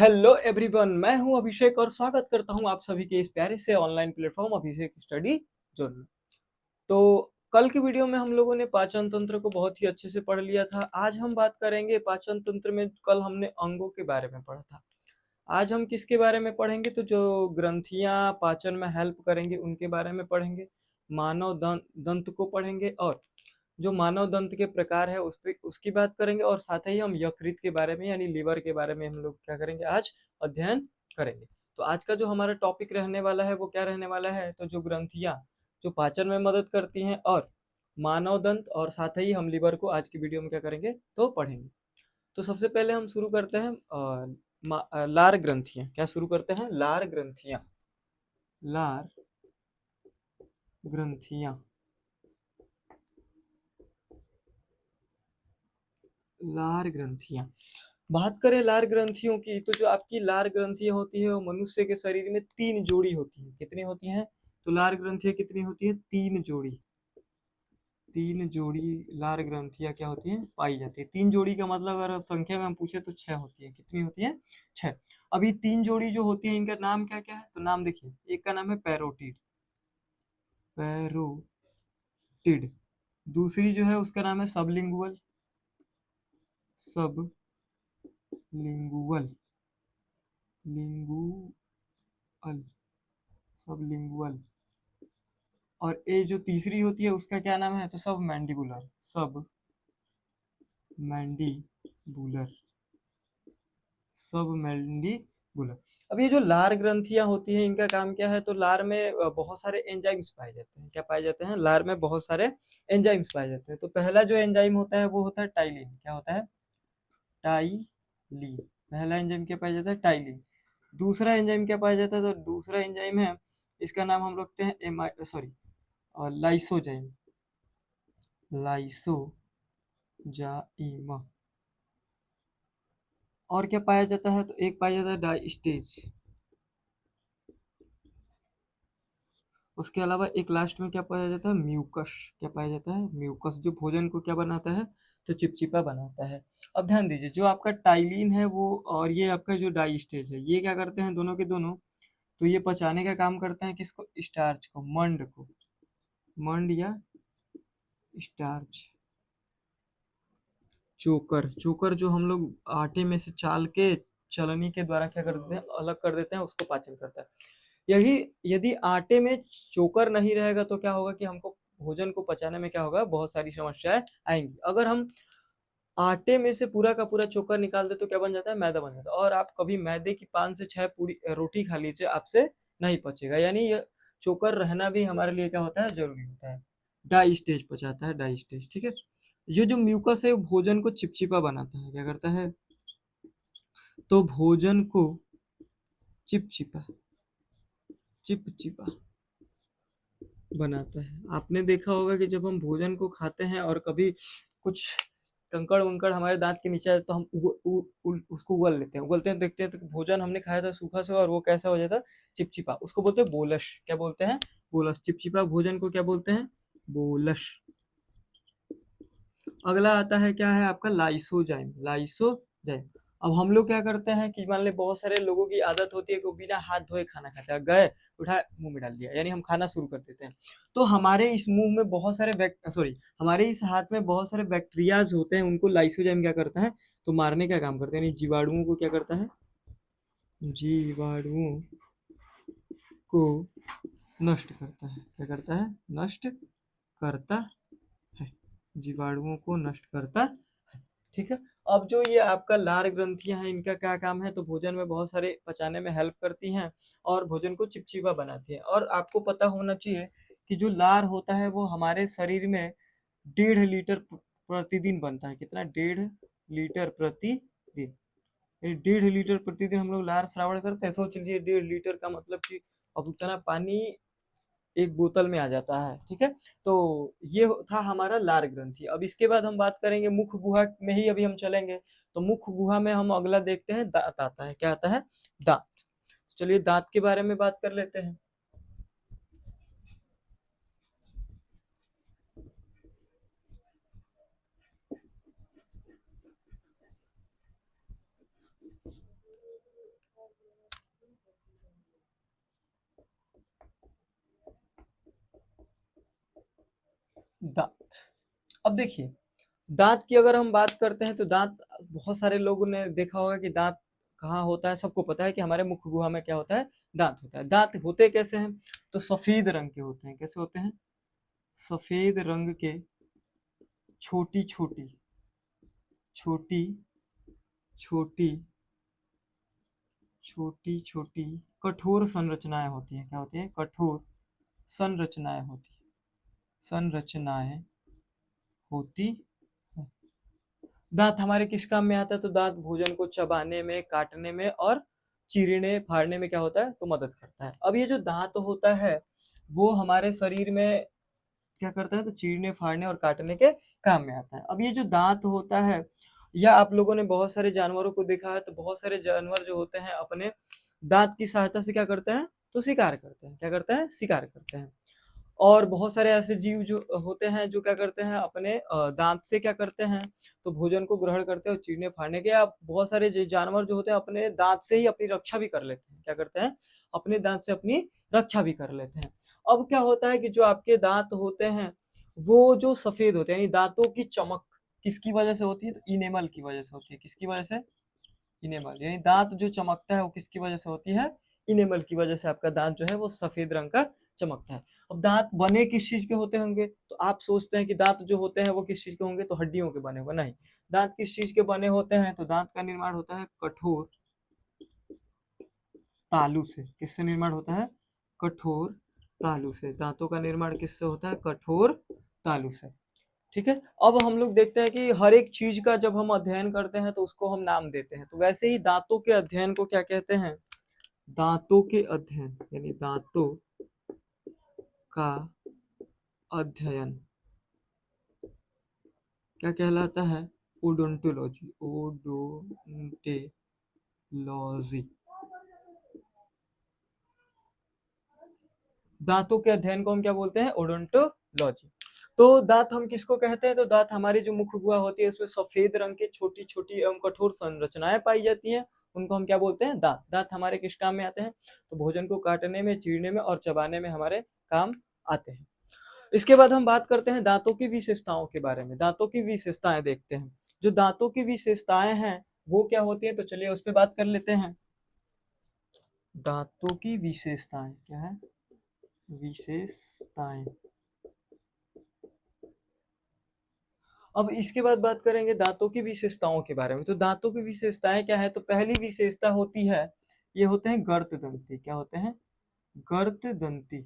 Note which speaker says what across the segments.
Speaker 1: Hello everyone, मैं हूं अभिषेक और स्वागत करता हूं आप सभी के इस प्यारे से ऑनलाइन प्लेटफॉर्म अभिषेक स्टडी जोन में। तो कल की वीडियो में हम लोगों ने पाचन तंत्र को बहुत ही अच्छे से पढ़ लिया था। आज हम बात करेंगे पाचन तंत्र में, कल हमने अंगों के बारे में पढ़ा था। आज हम किसके बारे में पढ़ेंगे? तो जो ग्रंथियां पाचन में हेल्प करेंगे उनके बारे में पढ़ेंगे। मानव दंत को पढ़ेंगे और जो मानव दंत के प्रकार है उस पे उसकी बात करेंगे, और साथ ही हम यकृत के बारे में यानी लीवर के बारे में हम लोग क्या करेंगे, आज अध्ययन करेंगे। तो आज का जो हमारा टॉपिक रहने वाला है वो क्या रहने वाला है? तो जो ग्रंथियां जो पाचन में मदद करती हैं और मानव दंत, और साथ ही हम लीवर को आज की वीडियो में क्या करेंगे, तो पढ़ेंगे। तो सबसे पहले हम शुरू करते हैं लार ग्रंथियां। क्या शुरू करते हैं? लार ग्रंथियां। लार ग्रंथियां। लार ग्रंथियां। बात करें लार ग्रंथियों की, तो जो आपकी लार ग्रंथियां होती है वो मनुष्य के शरीर में 3 जोड़ी होती है। कितनी होती हैं? तो लार ग्रंथियां कितनी होती है? 3 जोड़ी। 3 जोड़ी लार ग्रंथियां क्या होती हैं? पाई जाती है। 3 जोड़ी का मतलब अगर आप संख्या में हम पूछे तो 6 होती है। कितनी होती है? 6। अभी 3 जोड़ी जो होती है इनका नाम क्या क्या है? तो नाम देखिए, एक का नाम है पैरोटिड। पैरोटिड। दूसरी जो है उसका नाम है सबलिंगुअल। सब लिंगुअल। लिंगुअल। सब लिंगुअल। और ये जो तीसरी होती है उसका क्या नाम है? तो सब मैंडिबुलर। सब मैंडिबुलर। सब मैंडिबुलर। अब ये जो लार ग्रंथियां होती हैं इनका काम क्या है? तो लार में बहुत सारे एंजाइम्स पाए जाते हैं। क्या पाए जाते हैं? लार में बहुत सारे एंजाइम्स पाए जाते हैं। तो पहला जो एंजाइम होता है वो होता है टाइलिन। क्या होता है? टाइलिन। पहला एंजाइम क्या पाया जाता है? टाइलिन। दूसरा एंजाइम क्या पाया जाता है? तो दूसरा एंजाइम है, इसका नाम हम रखते हैं लाइसोजाइम। लाइसोजाइम। और क्या पाया जाता है? तो एक पाया जाता है डाइस्टेज। उसके अलावा एक लास्ट में क्या पाया जाता है? म्यूकस। क्या पाया जाता है? म्यूकस, जो भोजन को क्या बनाता है? तो चिपचिपा बनाता है। अब ध्यान दीजिए, जो आपका टाइलिन है वो और ये आपका जो डाइस्टेज है, ये क्या करते हैं दोनों के दोनों? तो ये पचाने का काम करते हैं किसको? स्टार्च को, मंड को। मंड या स्टार्च। चोकर। चोकर जो हम लोग आटे में से चाल के चलनी के द्वारा क्या कर देते हैं, अलग कर देते हैं, उसको पाचन करता है। यही, यदि आटे में चोकर नहीं रहेगा तो क्या होगा कि हमको भोजन को पचाने में क्या होगा, बहुत सारी समस्याएं आएंगी। अगर हम आटे में से पूरा का पूरा चोकर निकाल दे तो क्या बन जाता है? मैदा बन जाता है। और आप कभी मैदे की 5 से 6 पूरी रोटी खा लीजिए, आपसे नहीं पचेगा। यानी ये चोकर रहना भी हमारे लिए क्या होता है? जरूरी होता है। डाई स्टेज पचाता है, डाई स्टेज, ठीक है। ये जो म्यूकस है वो भोजन को चिपचिपा बनाता है। क्या करता है? तो भोजन को चिपचिपा, चिपचिपा बनाता है। आपने देखा होगा कि जब हम भोजन को खाते हैं और कभी कुछ कंकड़ वंकड़ हमारे दांत के नीचे आए तो हम उसको उगल लेते हैं, उगलते हैं, देखते हैं तो भोजन हमने खाया था सूखा सा और वो कैसा हो जाता है? चिपचिपा। उसको बोलते हैं बोलस। क्या बोलते हैं? बोलस। चिपचिपा भोजन को क्या बोलते हैं? बोलस। अगला आता है, क्या है आपका? लाइसोजाइम। लाइसोजाइम। अब हम लोग क्या करते हैं कि मान ले बहुत सारे लोगों की आदत होती है कि वो बिना हाथ धोए खाना खाते हैं। गए, उठा, मुंह में डाल दिया, यानी हम खाना शुरू कर देते हैं। तो हमारे इस मुंह में बहुत सारे हमारे इस हाथ में बहुत सारे बैक्टीरियाज होते हैं। उनको लाइसोजाइम क्या करता है? तो मारने का काम करते हैं, यानी जीवाणुओं को क्या करता है? जीवाणुओं को नष्ट करता है। क्या करता है? नष्ट करता है। जीवाणुओं को नष्ट करता है, ठीक है। अब जो ये आपका लार ग्रंथियां हैं इनका क्या काम है? तो भोजन में बहुत सारे पचाने में हेल्प करती हैं और भोजन को चिपचिपा बनाती है। और आपको पता होना चाहिए कि जो लार होता है वो हमारे शरीर में 1.5 लीटर प्रतिदिन बनता है। कितना? 1.5 लीटर प्रतिदिन। 1.5 लीटर प्रतिदिन हम लोग लार श्रावण करते हैं। सोच लीजिए 1.5 लीटर का मतलब कि अब उतना पानी एक बोतल में आ जाता है, ठीक है। तो ये था हमारा लार ग्रंथि। अब इसके बाद हम बात करेंगे मुख गुहा में ही अभी हम चलेंगे। तो मुख गुहा में हम अगला देखते हैं, दांत आता है। क्या आता है? दांत। चलिए दांत के बारे में बात कर लेते हैं। अब देखिए, दांत की अगर हम बात करते हैं तो दांत, बहुत सारे लोगों ने देखा होगा कि दांत कहाँ होता है। सबको पता है कि हमारे मुख गुहा में क्या होता है, दांत होता है। दांत होते कैसे हैं, तो सफेद रंग के होते हैं। कैसे होते हैं, सफेद रंग के, छोटी छोटी छोटी छोटी छोटी छोटी कठोर संरचनाएं होती हैं। क्या होती है, कठोर संरचनाएं होती है, संरचनाएं होती हैं। दांत हमारे किस काम में आता है, तो दांत भोजन को चबाने में, काटने में और चीरने फाड़ने में क्या होता है, तो मदद करता है। अब ये जो दांत होता है वो हमारे शरीर में क्या करता है, तो चीरने फाड़ने और काटने के काम में आता है। अब ये जो दांत होता है, या आप लोगों ने बहुत सारे जानवरों को देखा है, तो बहुत सारे जानवर जो होते हैं अपने दांत की सहायता से क्या करते हैं, तो शिकार करते हैं। क्या करते हैं, शिकार करते हैं। और बहुत सारे ऐसे जीव जो होते हैं जो क्या करते हैं, अपने दांत से क्या करते हैं, तो भोजन को ग्रहण करते हैं और चीरने फाड़ने के। या बहुत सारे जानवर जो होते हैं अपने दांत से ही अपनी रक्षा भी कर लेते हैं। क्या करते हैं, अपने दांत से अपनी रक्षा भी कर लेते हैं। अब क्या होता है कि जो आपके दांत होते हैं वो जो सफेद होते हैं, यानी दांतों की चमक किसकी वजह से होती है, तो इनेमल की वजह से होती है। किसकी वजह से, इनेमल, यानी दांत जो चमकता है वो किसकी वजह से होती है, इनेमल की वजह से आपका दांत जो है वो सफेद रंग का चमकता है। अब दांत बने किस चीज के होते होंगे, तो आप सोचते हैं कि दांत जो होते हैं वो किस चीज के होंगे, तो हड्डियों के बने होंगे। नहीं, दांत किस चीज के बने होते हैं, तो दांत का निर्माण होता है कठोर तालू से। किससे निर्माण होता है, कठोर तालू से। दांतों का निर्माण किससे होता है, कठोर तालू से। ठीक है। अब हम लोग देखते हैं कि हर एक चीज का जब हम अध्ययन करते हैं तो उसको हम नाम देते हैं। तो वैसे ही दांतों के अध्ययन को क्या कहते हैं, दांतों के अध्ययन, यानी दांतों का अध्ययन क्या कहलाता है, ओडोंटोलॉजी। ओडोंटोलॉजी। दांतों के अध्ययन को हम क्या बोलते हैं, ओडोंटोलॉजी। तो दांत हम किसको कहते हैं, तो दांत हमारी जो मुख गुहा होती है उसमें सफेद रंग के छोटी छोटी एवं कठोर संरचनाएं पाई जाती हैं। उनको हम क्या बोलते हैं, दांत। दांत हमारे किस काम में आते हैं, तो भोजन को काटने में, चीरने में और चबाने में हमारे काम आते हैं। इसके बाद हम बात करते हैं दांतों की विशेषताओं के बारे में। दांतों की विशेषताएं देखते हैं। जो दांतों की विशेषताएं हैं वो क्या होती है, तो चलिए उस पर बात कर लेते हैं। दांतों की विशेषताएं क्या है, विशेषताएं। अब इसके बाद बात करेंगे दांतों की विशेषताओं के बारे में। तो दांतों की विशेषताएं क्या है, तो पहली विशेषता होती है, ये होते हैं गर्त दंती। क्या होते हैं, गर्त दंती।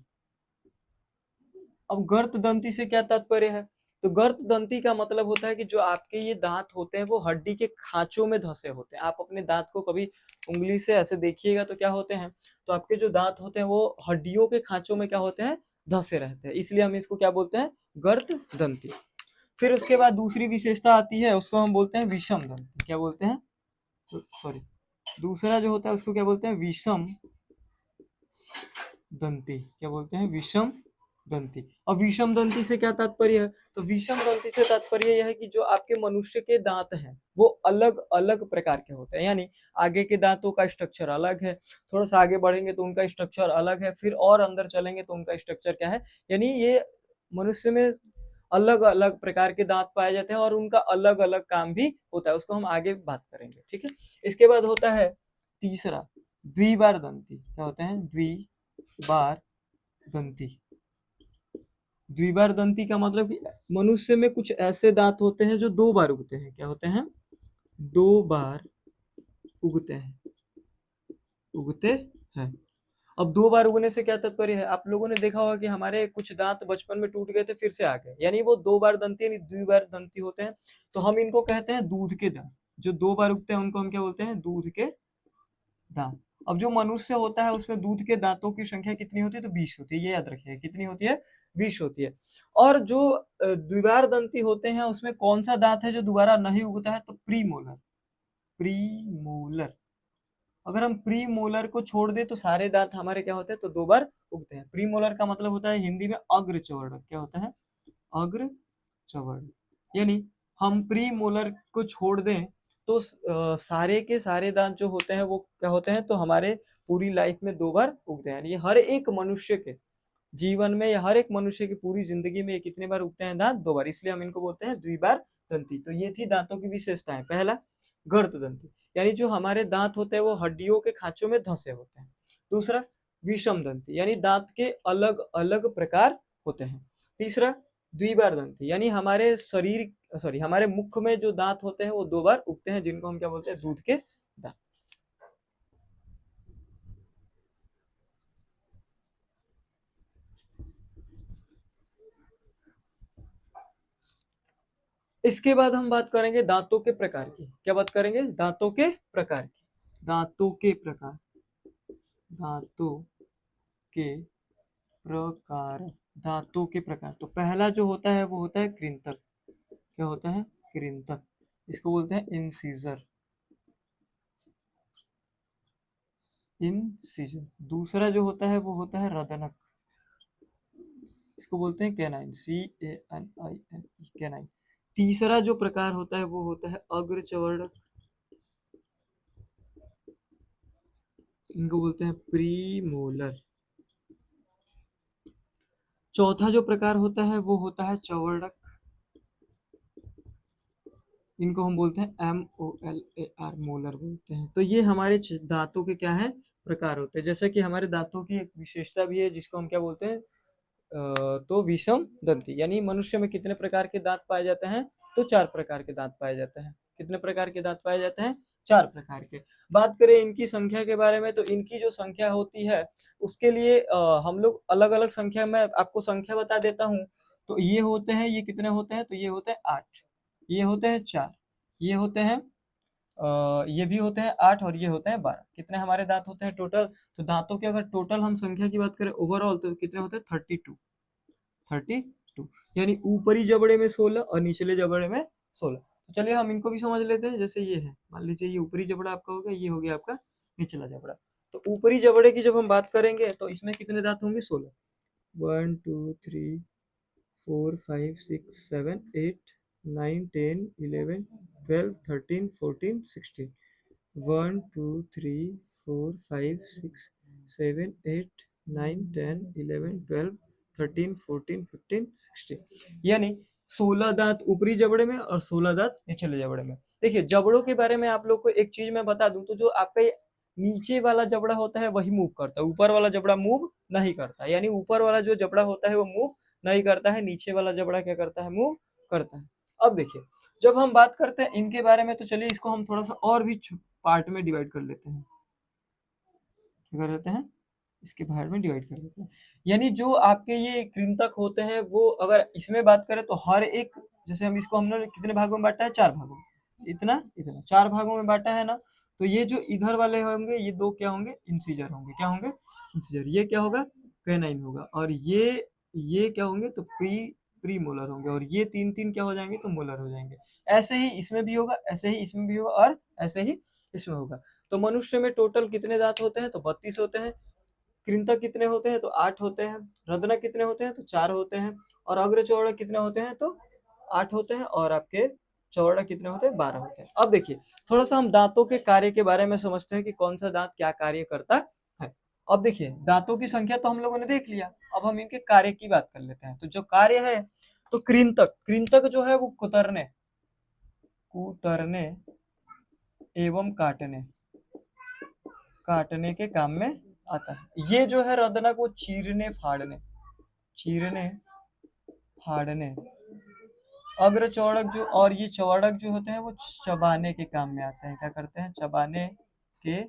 Speaker 1: अब गर्त दंती से क्या तात्पर्य है, तो गर्त दंती का मतलब होता है कि जो आपके ये दांत होते हैं वो हड्डी के खांचों में धंसे होते हैं। आप अपने दांत को कभी उंगली से ऐसे देखिएगा तो क्या होते हैं, तो आपके जो दांत होते हैं वो हड्डियों के खांचों में क्या होते हैं, धंसे रहते हैं। इसलिए हम इसको क्या बोलते हैं, गर्त दंती। फिर उसके बाद दूसरी विशेषता आती है, उसको हम बोलते हैं विषम दंती। क्या बोलते हैं, सॉरी, दूसरा जो होता है उसको क्या बोलते हैं, विषम दंती। क्या बोलते हैं, विषम दंती। और विषम दंती से क्या तात्पर्य है, तो विषम दंती से तात्पर्य यह है कि जो आपके मनुष्य के दांत हैं वो अलग अलग प्रकार के होते हैं। यानी आगे के दांतों का स्ट्रक्चर अलग है, थोड़ा सा आगे बढ़ेंगे तो उनका स्ट्रक्चर अलग है, फिर और अंदर चलेंगे तो उनका स्ट्रक्चर क्या है। यानी ये मनुष्य में अलग अलग प्रकार के दांत पाए जाते हैं और उनका अलग अलग काम भी होता है। उसको हम आगे बात करेंगे। ठीक है। इसके बाद होता है तीसरा, द्विबार दंती। क्या होते हैं, द्विबार दंती। द्विबार दंती का मतलब कि मनुष्य में कुछ ऐसे दांत होते हैं जो दो बार उगते हैं। क्या होते हैं, दो बार उगते हैं, उगते हैं। अब दो बार उगने से क्या तात्पर्य है, आप लोगों ने देखा होगा कि हमारे कुछ दांत बचपन में टूट गए थे फिर से आ गए, यानी वो दो बार दंती यानी द्विबार दंती होते हैं। तो हम इनको कहते हैं दूध के दांत। जो दो बार उगते हैं उनको हम क्या बोलते हैं, दूध के दांत। अब जो मनुष्य होता है उसमें दूध के दांतों की संख्या कितनी होती है, तो 20 होती है। ये याद रखिए, कितनी होती है, 20 होती है। और जो द्विबार दंती होते हैं उसमें कौन सा दांत है जो दोबारा नहीं उगता है, तो प्रीमोलर। प्रीमोलर। अगर हम प्रीमोलर को छोड़ दे तो सारे दांत हमारे क्या होते हैं, तो दो बार उगते हैं। प्रीमोलर का मतलब होता है हिंदी में अग्रचवर्ण। क्या होता है, अग्रचवर्ण। यानी हम प्रीमोलर को छोड़ दें तो सारे के सारे दांत जो होते हैं वो क्या होते हैं, तो हमारे पूरी लाइफ में दो बार उगते हैं। यानी हर एक मनुष्य के जीवन में या हर एक मनुष्य की पूरी जिंदगी में ये कितने बार उगते हैं दांत? 2 बार, इसलिए हम इनको बोलते हैं द्विबार दंती। तो ये थी दांतों की विशेषताएं। पहला, गर्त दंती, यानी जो हमारे दांत होते हैं वो हड्डियों के खांचों में धंसे होते हैं। दूसरा, विषम दंती, यानी दांत के अलग अलग प्रकार होते हैं। तीसरा, द्विबार दंती, यानी हमारे हमारे मुख में जो दांत होते हैं वो 2 बार उगते हैं, जिनको हम क्या बोलते हैं? दूध के दांत। इसके बाद हम बात करेंगे दांतों के प्रकार की। क्या बात करेंगे? दांतों के प्रकार की। दांतों के प्रकार, दांतों के प्रकार, दांतों के प्रकार। तो पहला जो होता है वो होता है कृंतक। क्या होता है? कृंतक। इसको बोलते हैं इंसीजर, इंसीजर। दूसरा जो होता है वो होता है रदनक, इसको बोलते हैं कैनाइन, CANIN, कैनाइन। तीसरा जो प्रकार होता है वो होता है अग्रचवर्णक, इनको बोलते हैं प्रीमोलर। चौथा जो प्रकार होता है वो होता है चवर्णक, इनको हम बोलते हैं MOLAR, मोलर बोलते हैं। तो ये हमारे दांतों के क्या है? प्रकार होते हैं। जैसे कि हमारे दांतों की एक विशेषता भी है जिसको हम क्या बोलते हैं? तो विषम दंती, यानी मनुष्य में कितने प्रकार के दांत पाए जाते हैं? तो 4 प्रकार के दांत पाए जाते हैं। कितने प्रकार के दांत पाए जाते हैं? 4 प्रकार के। बात करें इनकी संख्या के बारे में, तो इनकी जो संख्या होती है उसके लिए हम लोग अलग अलग संख्या में आपको संख्या बता देता हूँ। तो ये होते हैं, ये कितने होते हैं? तो ये होते हैं 8, ये होते हैं 4, ये होते हैं ये भी होते हैं 8, और ये होते हैं 12। कितने हमारे दांत होते हैं टोटल? तो दांतों के अगर टोटल हम संख्या की बात करें ओवरऑल, तो कितने होते हैं? 32, 32, यानी ऊपरी जबड़े में 16 और निचले जबड़े में 16। तो चलिए हम इनको भी समझ लेते हैं। जैसे ये है, मान लीजिए ये ऊपरी जबड़ा आपका हो गया, ये हो गया आपका निचला जबड़ा। तो ऊपरी जबड़े की जब हम बात करेंगे तो इसमें कितने दांत होंगे? 16। 1 2 3 4 5 6 7 8 9 10 11 12 13 14 16। 1 2 3 4 5 6 7 8 9 10 11 12 13 14 15 16, यानी 16 दांत ऊपरी जबड़े में और 16 दांत निचले जबड़े में। देखिए जबड़ों के बारे में आप लोग को एक चीज मैं बता दूं, तो जो आपका ये नीचे वाला जबड़ा होता है वही मूव करता है, ऊपर वाला जबड़ा मूव नहीं करता। यानी ऊपर वाला जो जबड़ा होता है वो मूव नहीं करता है, नीचे वाला जबड़ा क्या करता है? मूव करता है। अब देखिए जब हम बात करते हैं इनके बारे में, तो चलिए इसको हम थोड़ा सा और भी पार्ट में डिवाइड कर लेते हैं। क्या कर लेते हैं? इसके पार्ट में डिवाइड कर लेते हैं। यानी जो आपके ये कृंतक होते हैं वो अगर इसमें बात करें तो हर एक, जैसे हम इसको हमने कितने भागों में बांटा है? 4 भागों में। इतना इतना 4 भागों में बांटा है ना। तो ये जो इधर वाले होंगे ये 2 क्या होंगे? इंसीजर होंगे। क्या होंगे? इंसीजर। ये क्या होगा? कैनाइन होगा। और ये क्या होंगे? तो प्री मोलर होंगे। और ये 3 क्या हो जाएंगे? तो मोलर हो जाएंगे। ऐसे ही इसमें भी होगा, ऐसे ही इसमें भी होगा, और ऐसे ही इसमें होगा। तो मनुष्य में टोटल कितने दांत होते हैं? तो 32 होते हैं। कृंतक कितने होते हैं? तो 8 होते हैं। रदनक कितने होते हैं? तो 4 होते हैं। और अग्रचौड़क कितने होते हैं? तो 8 होते हैं। और आपके चौड़क कितने होते हैं? 12 होते हैं। अब देखिए थोड़ा सा हम दांतों के कार्य के बारे में समझते हैं कि कौन सा दांत क्या कार्य करता है। अब देखिए दांतों की संख्या तो हम लोगों ने देख लिया, अब हम इनके कार्य की बात कर लेते हैं। तो जो कार्य है, तो कृंतक कृंतक जो है वो कुतरने कुतरने एवं काटने काटने के काम में आता है। ये जो है रदनक वो चीरने फाड़ने। अग्रचौड़क जो और ये चौड़क जो होते हैं वो चबाने के काम में आते हैं। क्या करते हैं? चबाने के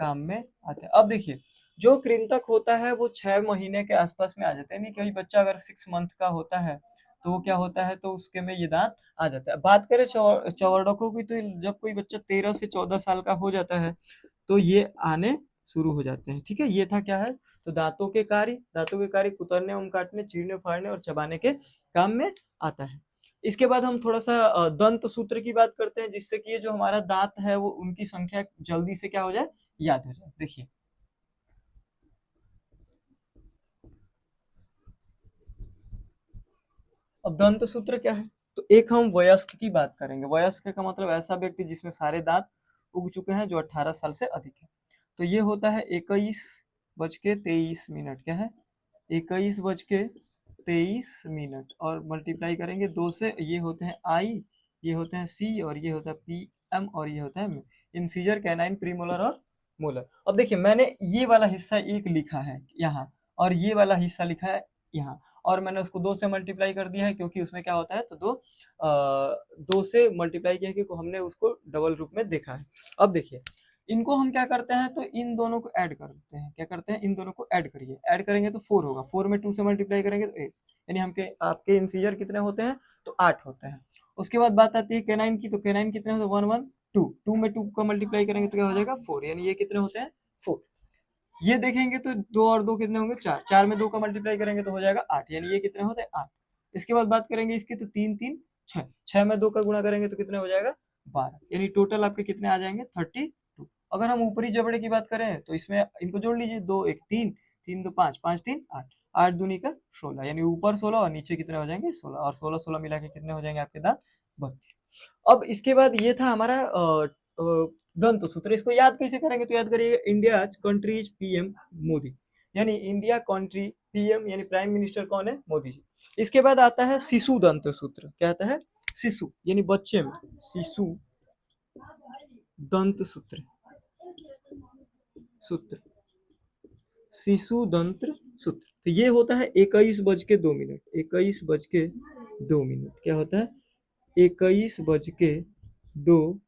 Speaker 1: काम में आते हैं। अब देखिए जो कृंतक होता है वो 6 महीने के आसपास में आ जाते हैं। नहीं, कोई बच्चा अगर 6 मंथ का होता है तो वो क्या होता है? तो उसके में ये दांत आ जाता है। बात करें चौड़कों की, तो जब कोई बच्चा 13 से 14 साल का हो जाता है तो ये आने शुरू हो जाते हैं। ठीक है, ये था क्या है? तो दांतों के कार्य कुतरने एवं काटने, चीरने फाड़ने और चबाने के काम में आता है। इसके बाद हम थोड़ा सा दंत सूत्र की बात करते हैं, जिससे कि ये जो हमारा दांत है वो उनकी संख्या जल्दी से क्या हो जाए? याद हो जाए। देखिए अब दंत सूत्र क्या है? तो एक हम वयस्क की बात करेंगे। वयस्क का मतलब ऐसा व्यक्ति जिसमें सारे दांत उग चुके हैं, जो 18 साल से अधिक है। तो ये होता है 21 बज के 23 मिनट। क्या है? 21:23 और मल्टीप्लाई करेंगे 2 से। ये होते हैं आई, ये होते हैं सी, और ये होता है पी एम, और ये होता है इंसीजर, कैनाइन, प्रीमोलर और मोलर। अब देखिए मैंने ये वाला हिस्सा एक लिखा है यहाँ, और ये वाला हिस्सा लिखा है यहाँ, और मैंने उसको 2 से मल्टीप्लाई कर दिया है, क्योंकि उसमें क्या होता है तो 2 से मल्टीप्लाई किया, क्योंकि हमने उसको डबल रूप में देखा है। अब देखिए इनको हम क्या करते हैं तो इन दोनों को ऐड कर देते हैं। क्या करते हैं, इन दोनों को ऐड करिए, ऐड करेंगे तो 4 होगा, 4 में 2 से मल्टीप्लाई करेंगे तो 8, यानी हमके आपके इंसीजर कितने होते हैं तो 8 होते हैं। उसके बाद बात आती है कैनाइन की, तो कैनाइन कितने होते हैं 1 1 2, 2 में 2 का मल्टीप्लाई करेंगे तो क्या हो जाएगा 4, यानी ये कितने होते हैं 4। ये देखेंगे तो 2 और 2 कितने होंगे 4, 4 में 2 का मल्टीप्लाई करेंगे तो हो जाएगा 8, यानी ये कितने होते हैं 8। इसके बाद बात करेंगे इसकी, तो 3 3 6, 6 में 2 का गुणा करेंगे तो कितने हो जाएगा 12, यानी टोटल आपके कितने आ जाएंगे 32। अगर हम ऊपरी जबड़े की बात करें तो इसमें इनको जोड़ लीजिए, 2 1 3, 3 2 5, 5 3 8, 8 दूनी का 16, यानी ऊपर 16 और नीचे कितने हो जाएंगे 16, और 16 16 मिला के कितने हो जाएंगे आपके दांत 32। अब इसके बाद ये था हमारा दंत सूत्र। इसको याद कैसे करेंगे तो याद करिए, इंडिया कंट्रीज पीएम मोदी, यानी इंडिया कंट्री पीएम यानी प्राइम मिनिस्टर कौन है मोदी जी। इसके बाद आता है शिशु दंत सूत्र। क्या आता है शिशु यानी बच्चे में, शिशु दंत सूत्र, सूत्र शिशु दंत सूत्र। तो ये होता है 21:02, 21:02, क्या होता है 21:02,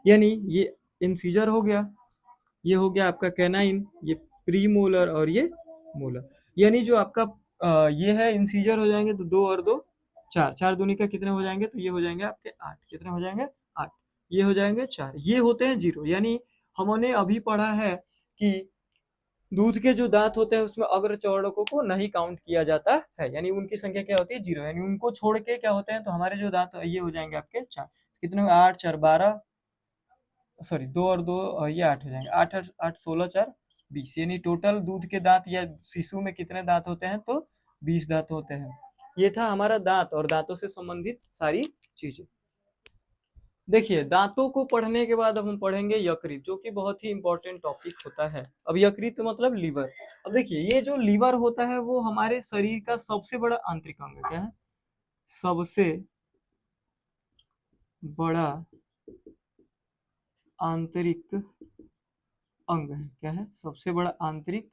Speaker 1: यानी ये इंसीजर हो गया, ये हो गया आपका कैनाइन, ये प्री मोलर और ये मोलर, यानी जो आपका ये है इंसीजर हो जाएंगे तो 2 और 2 4, 4 दूनी का कितने हो जाएंगे तो ये हो जाएंगे आपके 8, कितने हो जाएंगे 8, ये हो जाएंगे 4, ये होते हैं 0। यानी हमने अभी पढ़ा है कि दूध के जो दांत होते हैं उसमें अग्र चौड़कों को नहीं काउंट किया जाता है, यानी उनकी संख्या क्या होती है 0, यानी उनको छोड़ के क्या होते हैं तो हमारे जो दांत ये हो जाएंगे आपके 4, कितने 8 4 12, सॉरी 2 और 2 ये 8 हो जाएंगे, 8 8 16 4 20, यानी टोटल दूध के दांत या शिशु में कितने दांत होते हैं तो 20 दांत होते हैं। ये था हमारा दांत और दांतों से संबंधित सारी चीजें। देखिए दांतों को पढ़ने के बाद अब हम पढ़ेंगे यकृत, जो कि बहुत ही इंपॉर्टेंट टॉपिक होता है। अब यकृत मतलब लीवर। अब देखिए ये जो लीवर होता है वो हमारे शरीर का सबसे बड़ा आंतरिक अंग है। क्या है सबसे बड़ा आंतरिक अंग है। क्या है सबसे बड़ा आंतरिक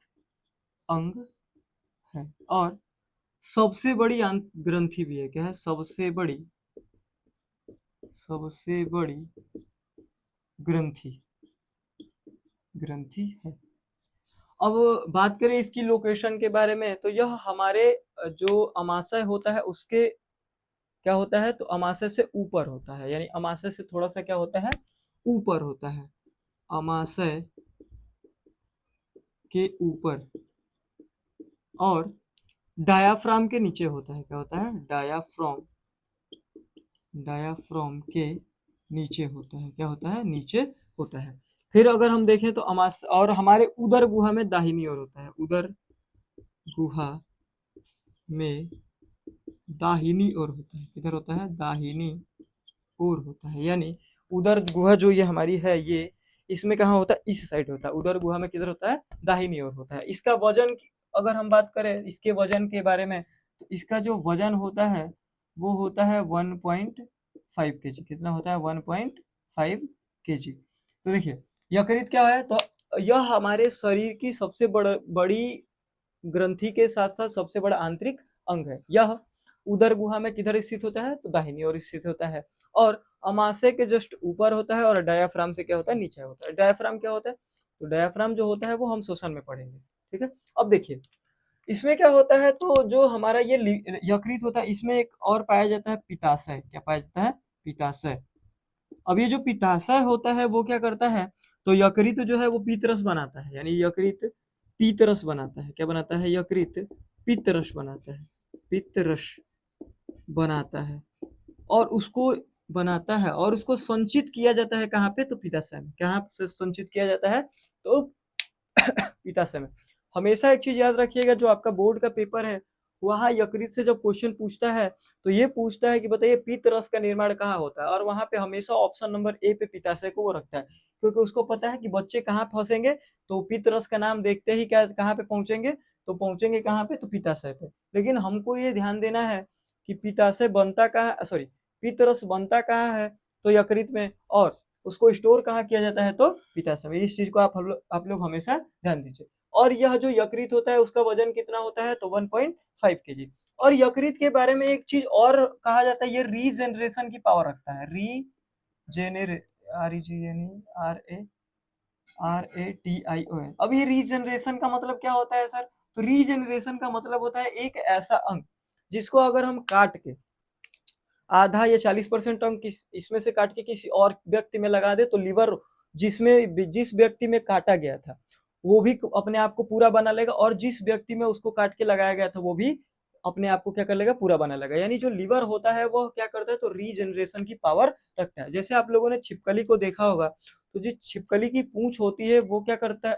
Speaker 1: अंग है, और सबसे बड़ी ग्रंथि भी है। क्या है सबसे बड़ी ग्रंथि है। अब बात करें इसकी लोकेशन के बारे में, तो यह हमारे जो अमाशय होता है उसके क्या होता है तो अमाशय से ऊपर होता है, यानी अमाशय से थोड़ा सा क्या होता है ऊपर होता है, अमाशय के ऊपर, और डायाफ्राम के नीचे होता है। क्या होता है डायाफ्राम के नीचे होता है। क्या होता है नीचे होता है। फिर अगर हम देखें तो अमाशय और हमारे उदर गुहा में दाहिनी ओर होता है, उदर गुहा में दाहिनी ओर होता है। किधर होता है दाहिनी ओर होता है, यानी उदर गुहा जो ये हमारी है ये इसमें कहाँ होता है इस साइड होता है, उदर गुहा में किधर होता है दाहिनी ओर होता है। इसका वजन अगर हम बात करें इसके वजन के बारे में, तो इसका जो वजन होता है वो होता है 1.5 kg। कितना होता है 1.5 kg। तो देखिए यकृत क्या है तो यह हमारे शरीर की सबसे बड़ी ग्रंथि के साथ साथ सबसे बड़ा आंतरिक अंग है। यह उदर गुहा में किधर स्थित होता है तो दाहिनी ओर स्थित होता है, और अमाशय के जस्ट ऊपर होता है, और डायाफ्राम से क्या होता है नीचे होता है। डायाफ्राम क्या होता है तो डायाफ्राम जो होता है वो हम श्वसन में पढ़ेंगे। ठीक है, अब देखिए इसमें क्या होता है तो जो हमारा ये यकृत होता है इसमें एक और पाया जाता है पित्ताशय। क्या पाया जाता है पित्ताशय। अब ये जो पित्ताशय होता है वो क्या करता है तो यकृत जो है वो पीतरस बनाता है, यानी यकृत पीतरस बनाता है। क्या बनाता है यकृत पित्तरस बनाता है, पित्तरस बनाता है, और उसको बनाता है और उसको संचित किया जाता है कहाँ पे तो पित्ताशय में। कहाँ से संचित किया जाता है तो पित्ताशय में। हमेशा एक चीज याद रखिएगा, जो आपका बोर्ड का पेपर है वहां यकृत से जब क्वेश्चन पूछता है तो ये पूछता है कि बताइए पित्त रस का निर्माण कहाँ होता है, और वहां पे हमेशा ऑप्शन नंबर ए पे पित्ताशय को वो रखता है, क्योंकि उसको पता है कि बच्चे कहाँ फंसेंगे तो पित्त रस का नाम देखते ही क्या कहाँ पे पहुंचेंगे तो पहुंचेंगे कहाँ पे, तो पित्ताशय पे। लेकिन हमको ये ध्यान देना है कि पित्ताशय बनता कहाँ, सॉरी, पित्तरस बनता कहाँ है, तो यकृत में, और उसको स्टोर कहाँ किया जाता है, तो पित्ताशय में। इस चीज को आप लोग हमेशा ध्यान दीजिए। और यह जो यकृत होता है उसका वजन कितना होता है, तो 1.5 kg। और यकृत के बारे में एक चीज और कहा जाता है, ये रीजनरेशन की पावर रखता है। रीजेनेरे REGNERATION। अब ये रीजनरेशन का मतलब क्या होता है सर, तो रीजनरेशन का मतलब होता है एक ऐसा अंग जिसको अगर हम काट के आधा या 40% अंग इसमें से काट के किसी और व्यक्ति में लगा दे, तो लिवर जिस व्यक्ति में काटा गया था वो भी अपने आप को पूरा बना लेगा, और जिस व्यक्ति में उसको काट के लगाया गया था वो भी अपने आप को क्या कर लेगा, पूरा बना लेगा। यानी जो लिवर होता है वो क्या करता है, तो रीजनरेशन की पावर रखता है। जैसे आप लोगों ने छिपकली को देखा होगा, तो जो छिपकली की पूंछ होती है वो क्या करता है,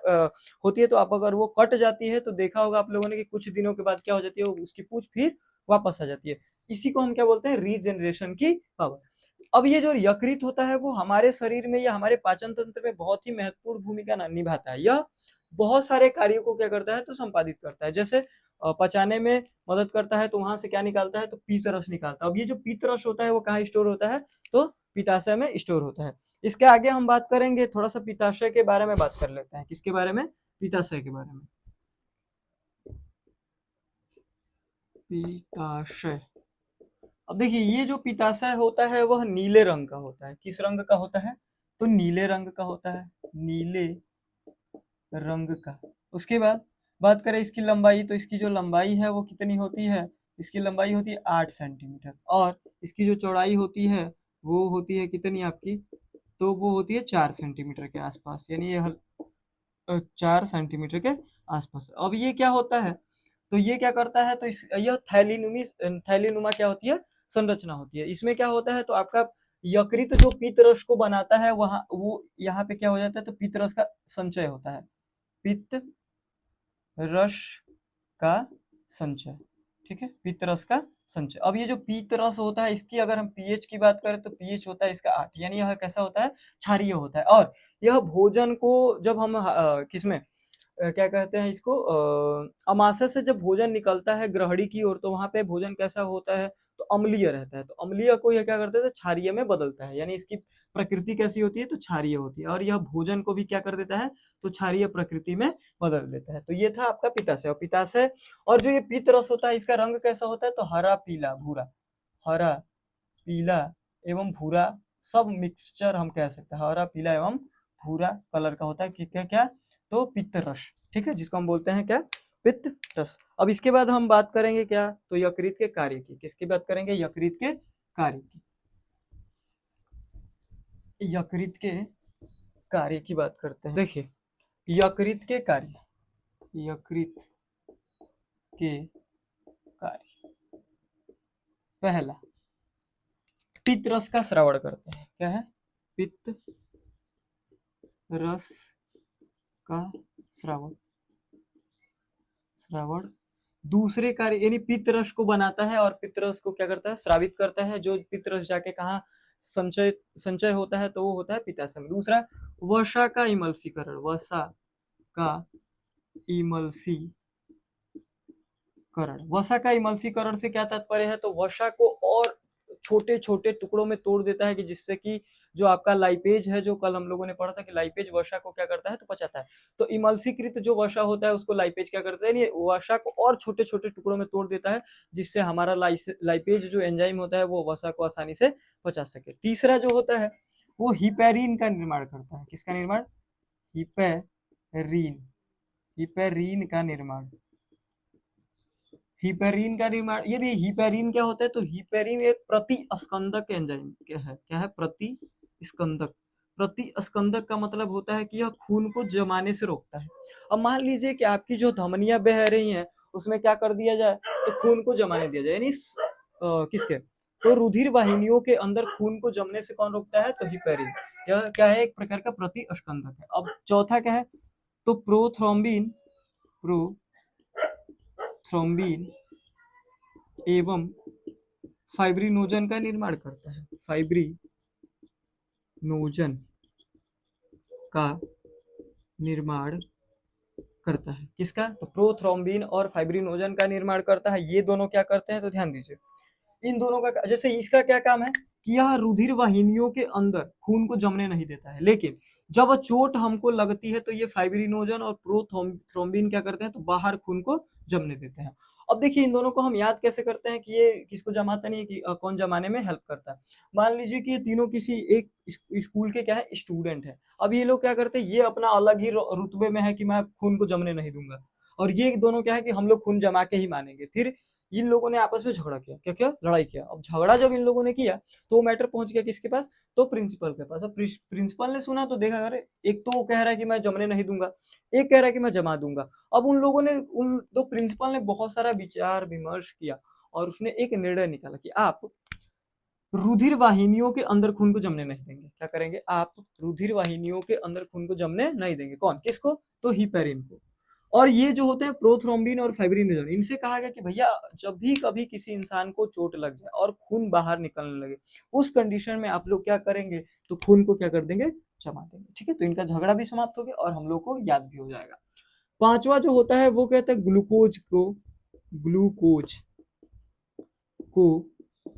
Speaker 1: होती है, तो आप अगर वो कट जाती है तो देखा होगा आप लोगों ने कि कुछ दिनों के बाद क्या हो जाती है, उसकी पूंछ फिर वापस आ जाती है। इसी को हम क्या बोलते हैं, रीजनरेशन की पावर। अब ये जो यकृत होता है वो हमारे शरीर में या हमारे पाचन तंत्र में बहुत ही महत्वपूर्ण भूमिका निभाता है। यह बहुत सारे कार्यों को क्या करता है, तो संपादित करता है। जैसे पचाने में मदद करता है, तो वहां से क्या निकालता है, तो पीतरस निकालता है। अब ये जो पीतरस होता है वो कहाँ स्टोर होता है, तो पित्ताशय में स्टोर होता है। इसके आगे हम बात करेंगे, थोड़ा सा पित्ताशय के बारे में बात कर लेते हैं। किसके बारे में, पित्ताशय के बारे में। पित्ताशय, अब देखिए ये जो पित्ताशय होता है वह नीले रंग का होता है। किस रंग का होता है, तो नीले रंग का होता है, नीले रंग का। उसके बाद बात करें इसकी लंबाई, तो इसकी जो लंबाई है वो कितनी होती है, इसकी लंबाई होती है 8 सेंटीमीटर, और इसकी जो चौड़ाई होती है वो होती है कितनी आपकी, तो वो होती है 4 सेंटीमीटर के आसपास। यानी ये 4 सेंटीमीटर के आसपास। अब ये क्या होता है, तो ये क्या करता है, तो यह थैलीनुमा क्या होती है, संरचना होती है। इसमें क्या होता है, तो आपका यकृत जो पित्त रस को बनाता है वहां वो यहाँ पे क्या हो जाता है, तो पित्त रस का संचय होता है, पित्त रस का संचय। ठीक है, पित्त रस का संचय। अब ये जो पित्त रस होता है इसकी अगर हम पीएच की बात करें, तो पीएच होता है इसका 8। यानी यह कैसा होता है, क्षारीय होता है। और यह भोजन को जब हम किसमें क्या कहते हैं इसको, अमाशय से जब भोजन निकलता है ग्रहणी की ओर, तो वहां पे भोजन कैसा होता है, तो अम्लीय रहता है। तो अम्लीय को यह क्या करता है, तो क्षारीय में बदलता है। यानी इसकी प्रकृति कैसी होती है, तो क्षारीय होती है। और यह भोजन को भी क्या कर देता है, तो क्षारीय प्रकृति में बदल देता है। तो ये था आपका पित्ताशय। और पित्ताशय और जो ये पित्त रस होता है इसका रंग कैसा होता है, तो हरा पीला भूरा, हरा पीला एवं भूरा सब मिक्सचर हम कह सकते हैं। हरा पीला एवं भूरा कलर का होता है कि क्या क्या, तो पित्त रस। ठीक है, जिसको हम बोलते हैं क्या, पित्त रस। अब इसके बाद हम बात करेंगे क्या, तो यकृत के कार्य की। किसकी बात करेंगे, यकृत के कार्य की। यकृत के कार्य की बात करते हैं। देखिए यकृत के कार्य, यकृत के कार्य, पहला पित्त रस का श्रवण करते हैं। क्या है, पित्त रस का श्रवण, श्रवण। दूसरे कार्य यानी पित्त रस को बनाता है, और पित्त रस को क्या करता है, स्रावित करता है। जो पित्त रस जाके कहाँ संचय संचय होता है, तो वो होता है पित्ताशय में। दूसरा वसा का इमल्सीकरण, वसा का इमल्सीकरण। वसा का इमल्सीकरण से क्या तात्पर्य है, तो वसा को और छोटे छोटे टुकड़ों में तोड़ देता है, कि जिससे कि जो आपका लाइपेज है, जो कल हम लोगों ने पढ़ा था कि लाइपेज वसा को क्या करता है, तो पचाता है। तो इमल्सीकृत जो वसा होता है उसको लाइपेज क्या करता है, वसा को और छोटे छोटे टुकड़ों में तोड़ देता है, जिससे हमारा लाइपेज जो एंजाइम होता है वो वसा को आसानी से पचा सके। तीसरा जो होता है वो हिपेरिन का निर्माण करता है। किसका निर्माण, हिपेरिन, हिपेरिन का निर्माण। हिपेरिन का निर्माण, ये हिपेरिन क्या होता है, तो हिपेरिन एक प्रतिस्कंदक एंजाइम क्या है, प्रतिस्कंदक। प्रतिस्कंदक का मतलब होता है कि यह खून को जमाने से रोकता है। अब मान लीजिए कि आपकी जो धमनियां बह रही हैं उसमें क्या कर दिया जाए, तो खून को जमाने दिया जाए। यानी किसके, तो रुधिर वाहिनियों के अंदर खून को जमने से कौन रोकता है, तो हिपेरिन। यह क्या है, एक प्रकार का प्रतिस्कंदक है। अब चौथा क्या है, तो प्रोथ्रोम्बिन, प्रोथ्रोम्बिन एवं फाइब्रिनोजन का निर्माण करता है। फाइब्रिनोजन का निर्माण करता है। किसका? तो प्रोथ्रोम्बिन और फाइब्रिनोजन का निर्माण करता है। ये दोनों क्या करते हैं? तो ध्यान दीजिए, इन दोनों का, जैसे इसका क्या काम है कि यह रुधिर वाहिनियों के अंदर खून को जमने नहीं देता है, लेकिन जब चोट हमको लगती है तो ये फाइब्रिनोजन और प्रोथ्रोम्बिन क्या करते हैं? तो बाहर खून को जमने देते हैं। अब देखिए, इन दोनों को हम याद कैसे करते हैं कि ये किसको जमाता नहीं है, कि कौन जमाने में हेल्प करता है। मान लीजिए कि ये तीनों किसी एक स्कूल के क्या है? स्टूडेंट है। अब ये लोग क्या करते हैं? ये अपना अलग ही रुतबे में है कि मैं खून को जमने नहीं दूंगा, और ये दोनों क्या है कि हम लोग खून जमा के ही मानेंगे। फिर इन लोगों ने आपस में झगड़ा किया, क्या किया? लड़ाई किया। अब झगड़ा जब इन लोगों ने किया तो वो मैटर पहुंच गया किसके पास? तो प्रिंसिपल के पास। अब प्रिंसिपल ने सुना तो देखा, अरे एक तो वो कह रहा है कि मैं जमने नहीं दूंगा, एक कह रहा है कि मैं जमा दूंगा। अब उन लोगों ने, उन दो प्रिंसिपल ने बहुत सारा विचार विमर्श किया और उसने एक निर्णय निकाला कि आप रुधिर वाहिनियों के अंदर खून को जमने नहीं देंगे। क्या करेंगे? आप रुधिर वाहिनियों के अंदर खून को जमने नहीं देंगे। कौन? किसको? तो हिपेरिन को। और ये जो होते हैं प्रोथ्रोम्बिन और फाइब्रिनोजन, इनसे कहा गया कि भैया जब भी कभी किसी इंसान को चोट लग जाए और खून बाहर निकलने लगे, उस कंडीशन में आप लोग क्या करेंगे? तो खून को क्या कर देंगे? जमा देंगे। ठीक है, तो इनका झगड़ा भी समाप्त हो गया और हम लोग को याद भी हो जाएगा। पांचवा जो होता है वो कहता है ग्लूकोज को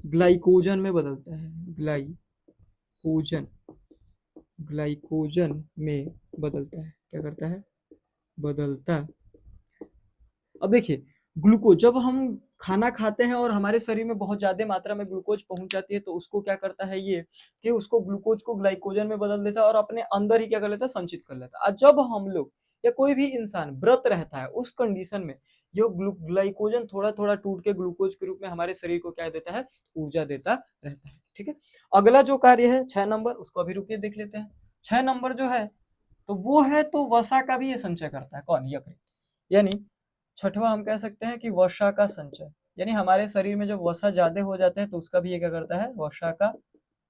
Speaker 1: ग्लाइकोजन में बदलता है। ग्लाइकोजन ग्लाइकोजन में बदलता है। क्या करता है? बदलता। अब देखिए, ग्लूकोज, जब हम खाना खाते हैं और हमारे शरीर में बहुत ज्यादा मात्रा में ग्लूकोज पहुंच जाती है तो उसको क्या करता है ये, कि उसको ग्लूकोज को ग्लाइकोजन में बदल देता है और अपने अंदर ही क्या कर लेता है? संचित कर लेता है। और जब हम लोग या कोई भी इंसान व्रत रहता है, उस कंडीशन में ये ग्लाइकोजन थोड़ा थोड़ा टूट के ग्लूकोज के रूप में हमारे शरीर को क्या देता है? ऊर्जा देता रहता है। ठीक है, अगला जो कार्य है 6 नंबर, उसको अभी रुकिए देख लेते हैं। 6 नंबर जो है तो वो है, तो वसा का भी ये संचय करता है। कौन? यकृत। यानी छठवां हम कह सकते हैं कि वसा का संचय, यानी हमारे शरीर में जब वसा ज्यादा हो जाते हैं तो उसका भी ये क्या करता है? वसा का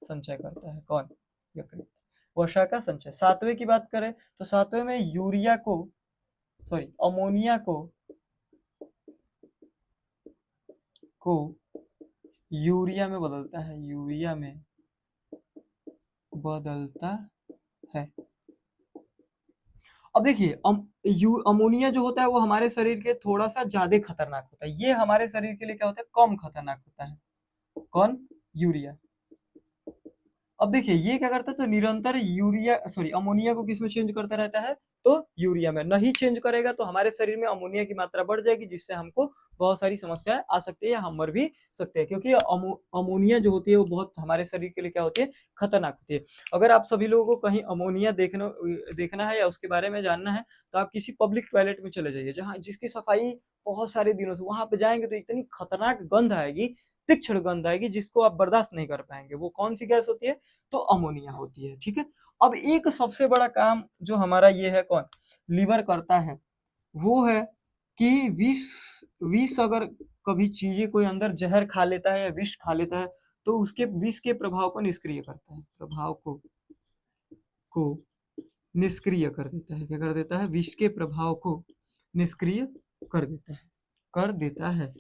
Speaker 1: संचय करता है। कौन? यकृत। वसा का संचय। सातवें की बात करें तो सातवें में अमोनिया को यूरिया में बदलता है। यूरिया में बदलता है। अब देखिए, अमोनिया जो होता है वो हमारे शरीर के थोड़ा सा ज्यादा खतरनाक होता है। ये हमारे शरीर के लिए क्या होता है? कम खतरनाक होता है। कौन? यूरिया। अब देखिए, ये क्या करता है? तो निरंतर अमोनिया को किसमें चेंज करता रहता है? तो यूरिया में। नहीं चेंज करेगा तो हमारे शरीर में अमोनिया की मात्रा बढ़ जाएगी, जिससे हमको बहुत सारी समस्याएं आ सकती है या हम मर भी सकते हैं, क्योंकि अमोनिया जो होती है वो बहुत हमारे शरीर के लिए क्या होती है? खतरनाक होती है। अगर आप सभी लोगों को कहीं अमोनिया देखना है या उसके बारे में जानना है तो आप किसी पब्लिक टॉयलेट में चले जाइए, जहाँ जिसकी सफाई बहुत सारे दिनों से, वहां पे जाएंगे तो इतनी खतरनाक गंध आएगी, तीक्ष्ण गंध आएगी, जिसको आप बर्दाश्त नहीं कर पाएंगे। वो कौन सी गैस होती है? तो अमोनिया होती है। ठीक है, अब एक सबसे बड़ा काम जो हमारा ये है, कौन? लीवर करता है, वो है कि विष विष अगर कभी चीजें, कोई अंदर जहर खा लेता है या विष खा लेता है तो उसके विष के प्रभाव को निष्क्रिय करता है। प्रभाव को निष्क्रिय कर देता है। क्या कर देता है? विष के प्रभाव को निष्क्रिय कर देता है।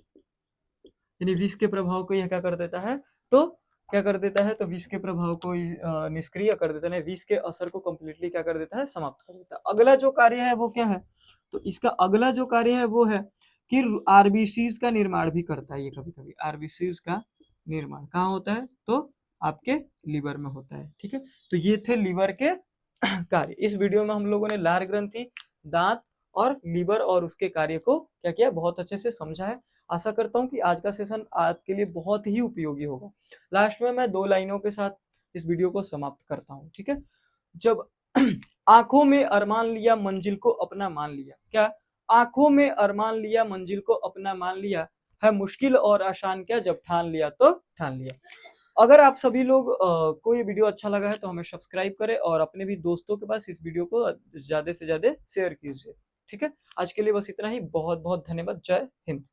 Speaker 1: यानी विष के प्रभाव को यह क्या कर देता है? तो क्या कर देता है? तो विष के प्रभाव को निष्क्रिय कर देता है, विष के असर को कंप्लीटली क्या कर देता है? समाप्त कर देता है। अगला जो कार्य है वो क्या है? तो इसका अगला जो कार्य है वो है कि आरबीसीज का निर्माण भी करता है। ये कभी कभी आरबीसीज का निर्माण कहाँ होता है? तो आपके लीवर में होता है। ठीक है, तो ये थे लीवर के कार्य। इस वीडियो में हम लोगों ने लार ग्रंथि, दांत और लीवर और उसके कार्य को क्या किया? बहुत अच्छे से समझा है। आशा करता हूँ कि आज का सेशन आपके लिए बहुत ही उपयोगी होगा। लास्ट में मैं 2 लाइनों के साथ इस वीडियो को समाप्त करता हूँ। ठीक है, जब आंखों में अरमान लिया मंजिल को अपना मान लिया। क्या? आंखों में अरमान लिया मंजिल को अपना मान लिया, है मुश्किल और आसान क्या, जब ठान लिया तो ठान लिया। अगर आप सभी लोग को ये वीडियो अच्छा लगा है तो हमें सब्सक्राइब करें और अपने भी दोस्तों के पास इस वीडियो को ज्यादा से ज्यादा शेयर कीजिए। ठीक है, आज के लिए बस इतना ही। बहुत बहुत धन्यवाद। जय हिंद।